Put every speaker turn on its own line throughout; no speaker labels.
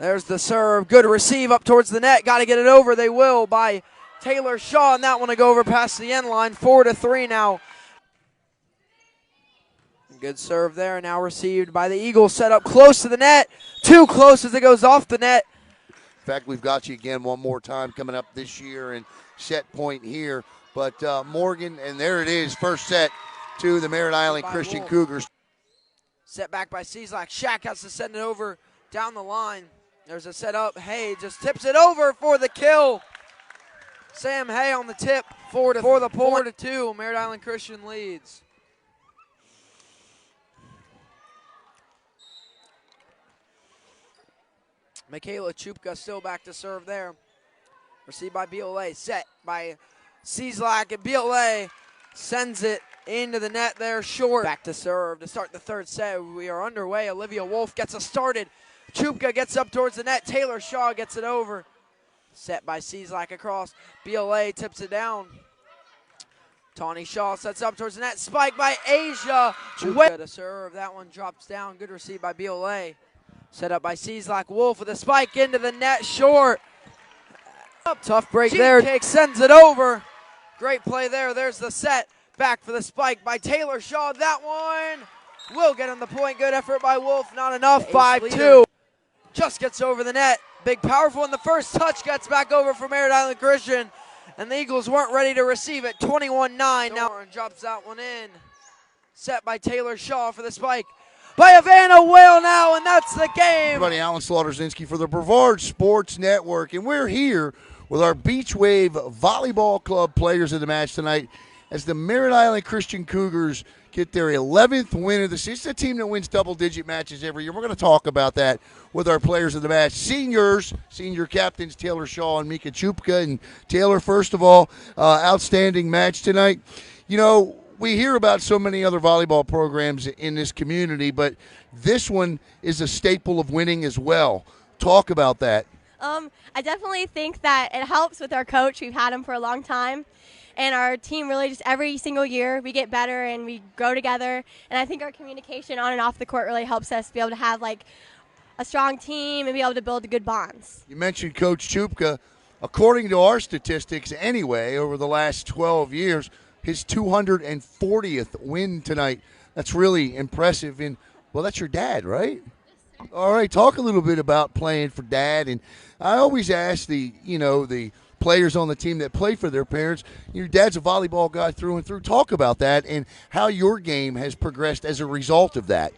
There's the serve. Good receive up towards the net. Got to get it over. They will by Taylor Shaw, and that one to go over past the end line. 4-3 now. Good serve there. Now received by the Eagles. Set up close to the net. Too close as it goes off the net.
In fact, we've got you again one more time coming up this year and set point here. But Morgan, and there it is, first set to the Merritt Island Christian Cougars.
Set back by Cieslak. Shack has to send it over down the line. There's a set up. Hay just tips it over for the kill. Sam Hay on the tip for the point. 4-2. Merritt Island Christian leads. Michaela Chupka still back to serve there. Received by BLA. Set by Cieslak, and BLA sends it into the net there short. Back to serve to start the third set. We are underway. Olivia Wolf gets us started. Chupka gets up towards the net. Taylor Shaw gets it over. Set by Cieslak across. BLA tips it down. Tawny Shaw sets up towards the net. Spike by Asia. Chupka to serve. That one drops down. Good receive by BLA. Set up by Cieslak. Wolf with a spike into the net short. Tough break there. Cake sends it over. Great play there. There's the set. Back for the spike by Taylor Shaw. That one will get on the point. Good effort by Wolf. Not enough. 5-2. Just gets over the net. Big powerful in the first touch. Gets back over for Merritt Island Christian. And the Eagles weren't ready to receive it. 21-9. Now drops that one in. Set by Taylor Shaw for the spike. By Havana Whale now, and that's the game.
Everybody, Alan Slaughterzinski for the Brevard Sports Network. And we're here with our Beach Wave Volleyball Club players of the match tonight as the Merritt Island Christian Cougars get their 11th win of the season. It's a team that wins double-digit matches every year. We're going to talk about that with our players of the match. Senior captains Taylor Shaw and Michaela Chupka. And Taylor, first of all, outstanding match tonight. You know, we hear about so many other volleyball programs in this community, but this one is a staple of winning as well. Talk about that.
I definitely think that it helps with our coach. We've had him for a long time. And our team really just every single year we get better and we grow together. And I think our communication on and off the court really helps us be able to have like a strong team and be able to build good bonds.
You mentioned Coach Chupka. According to our statistics anyway, over the last 12 years, his 240th win tonight. That's really impressive. And, well, that's your dad, right? All right, talk a little bit about playing for Dad. And I always ask the players on the team that play for their parents, your dad's a volleyball guy through and through. Talk about that and how your game has progressed as a result of that.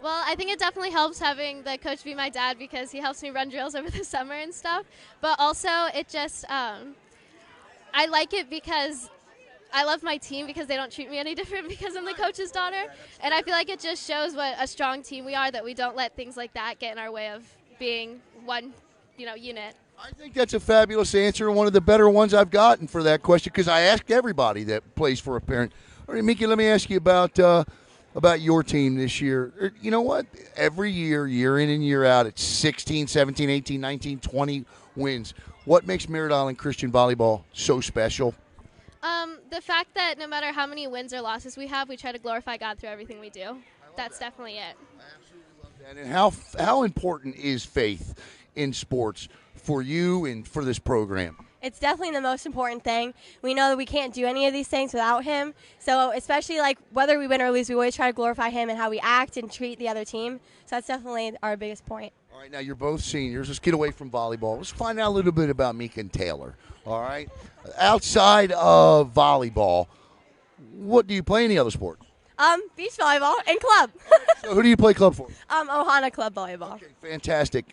Well, I think it definitely helps having the coach be my dad because he helps me run drills over the summer and stuff. But also it just, I like it because I love my team because they don't treat me any different because I'm the coach's daughter. And I feel like it just shows what a strong team we are, that we don't let things like that get in our way of being one, unit.
I think that's a fabulous answer and one of the better ones I've gotten for that question because I ask everybody that plays for a parent. All right, Miki, let me ask you about your team this year. You know what? Every year, year in and year out, it's 16, 17, 18, 19, 20 wins. What makes Merritt Island Christian Volleyball so special?
The fact that no matter how many wins or losses we have, we try to glorify God through everything we do. That's definitely it.
I absolutely love that. And how important is faith in sports for you and for this program?
It's definitely the most important thing. We know that we can't do any of these things without him. So especially like whether we win or lose, we always try to glorify him and how we act and treat the other team. So that's definitely our biggest point.
All right, now you're both seniors. Let's get away from volleyball. Let's find out a little bit about Mika and Taylor. All right. Outside of volleyball, what do you play? Any other sport?
Beach volleyball and club.
So who do you play club for?
Ohana Club Volleyball.
Okay, fantastic.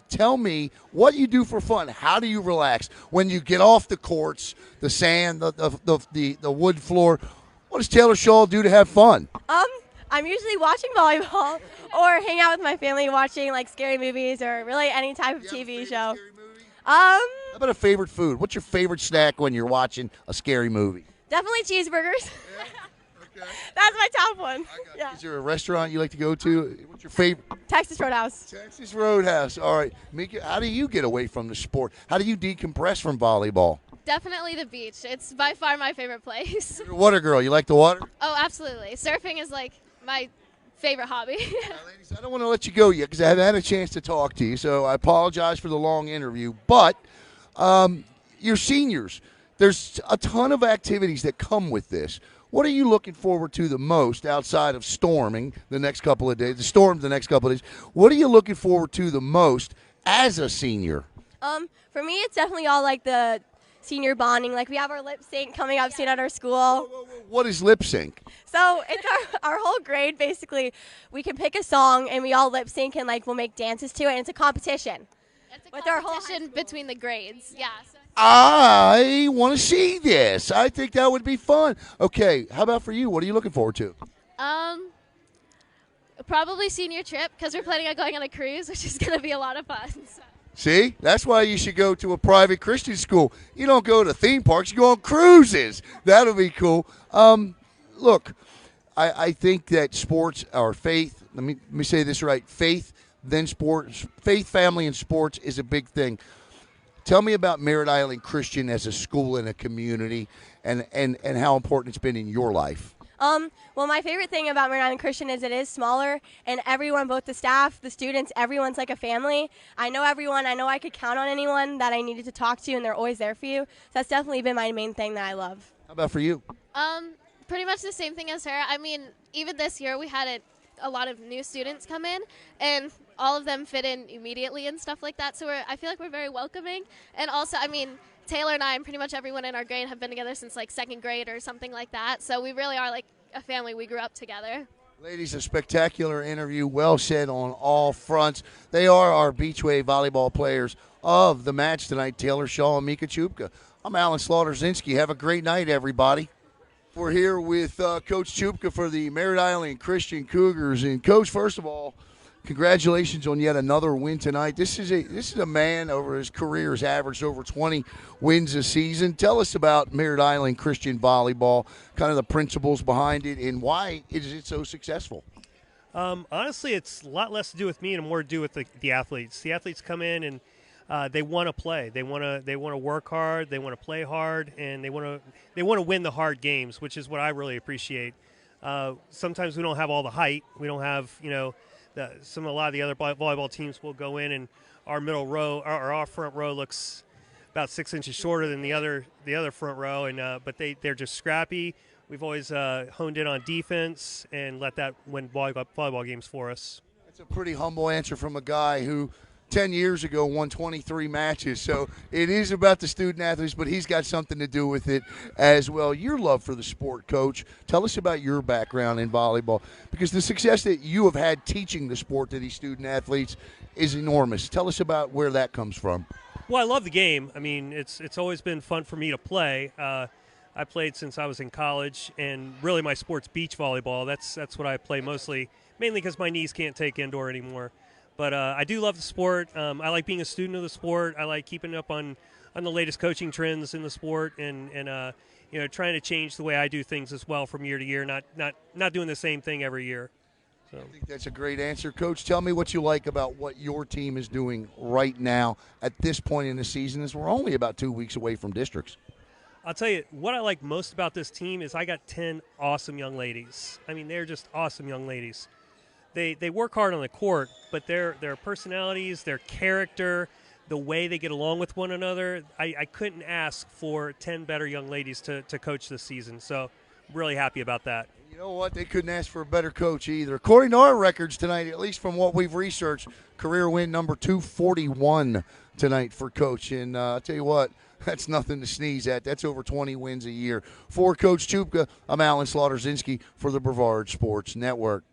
Tell me what you do for fun. How do you relax when you get off the courts, the sand, the wood floor? What does Taylor Shaw do to have fun?
I'm usually watching volleyball or hang out with my family watching like scary movies or really any type of TV show.
How about a favorite food? What's your favorite snack when you're watching a scary movie?
Definitely cheeseburgers.
Yeah. Okay.
That's my top one.
Yeah. Is there a restaurant you like to go to? What's your favorite?
Texas Roadhouse.
Texas Roadhouse. All right. Mika, how do you get away from the sport? How do you decompress from volleyball?
Definitely the beach. It's by far my favorite place.
You're a water girl. You like the water?
Oh, absolutely. Surfing is like my favorite hobby.
Now, ladies, I don't want to let you go yet because I haven't had a chance to talk to you, so I apologize for the long interview. But you're seniors. There's a ton of activities that come with this. What are you looking forward to the most outside of storming the next couple of days? The storm the next couple of days. What are you looking forward to the most as a senior?
For me, it's definitely all like the senior bonding. Like we have our lip sync coming up soon at our school.
What is lip sync?
So it's our whole grade, basically. We can pick a song and we all lip sync and like we'll make dances to it. And it's a competition.
It's a
with our whole
competition between the grades. Yeah. So.
I want to see this. I think that would be fun. Okay, how about for you? What are you looking forward to?
Probably senior trip because we're planning on going on a cruise, which is going to be a lot of fun. So.
See, that's why you should go to a private Christian school. You don't go to theme parks, you go on cruises. That'll be cool. Look, I think that sports are faith. Let me say this right. Faith, then sports. Faith, family, and sports is a big thing. Tell me about Merritt Island Christian as a school and a community and how important it's been in your life.
Well, my favorite thing about Merritt Island Christian is it is smaller, and everyone, both the staff, the students, everyone's like a family. I know everyone. I know I could count on anyone that I needed to talk to, and they're always there for you. So that's definitely been my main thing that I love.
How about for you?
Pretty much the same thing as her. I mean, even this year we had a lot of new students come in, and all of them fit in immediately and stuff like that. So I feel like we're very welcoming. And also, I mean, Taylor and I and pretty much everyone in our grade have been together since like second grade or something like that. So we really are like a family. We grew up together.
Ladies, a spectacular interview. Well said on all fronts. They are our Beachwave volleyball players of the match tonight, Taylor Shaw and Michaela Chupka. I'm Alan Slaughter-Zinski. Have a great night, everybody. We're here with Coach Chupka for the Merritt Island Christian Cougars. And, Coach, first of all, congratulations on yet another win tonight. This is a man over his career has averaged over 20 wins a season. Tell us about Merritt Island Christian volleyball, kind of the principles behind it, and why is it so successful?
Honestly, it's a lot less to do with me and more to do with the athletes. The athletes come in and they want to play. They want to work hard. They want to play hard, and they want to win the hard games, which is what I really appreciate. Sometimes we don't have all the height. We don't have a lot of the other volleyball teams will go in and our middle row, our front row looks about 6 inches shorter than the other front row, and but they're just scrappy. We've always honed in on defense and let that win volleyball games for us.
That's a pretty humble answer from a guy who 10 years ago won 23 matches. So it is about the student athletes, but he's got something to do with it as well. Your love for the sport, Coach. Tell us about your background in volleyball, because the success that you have had teaching the sport to these student athletes is enormous. Tell us about where that comes from.
Well, I love the game. I mean, it's always been fun for me to play. I played since I was in college, and really my sport's beach volleyball. That's what I play mostly, mainly because my knees can't take indoor anymore. But I do love the sport. I like being a student of the sport. I like keeping up on the latest coaching trends in the sport, and trying to change the way I do things as well from year to year. Not doing the same thing every year. So.
I think that's a great answer, Coach. Tell me what you like about what your team is doing right now at this point in the season, as we're only about 2 weeks away from districts.
I'll tell you, what I like most about this team is I got 10 awesome young ladies. I mean, they're just awesome young ladies. They work hard on the court, but their personalities, their character, the way they get along with one another, I couldn't ask for 10 better young ladies to coach this season. So I'm really happy about that.
You know what? They couldn't ask for a better coach either. According to our records tonight, at least from what we've researched, career win number 241 tonight for Coach. And I'll tell you what, that's nothing to sneeze at. That's over 20 wins a year. For Coach Chupka, I'm Alan Slaughter-Zinski for the Brevard Sports Network.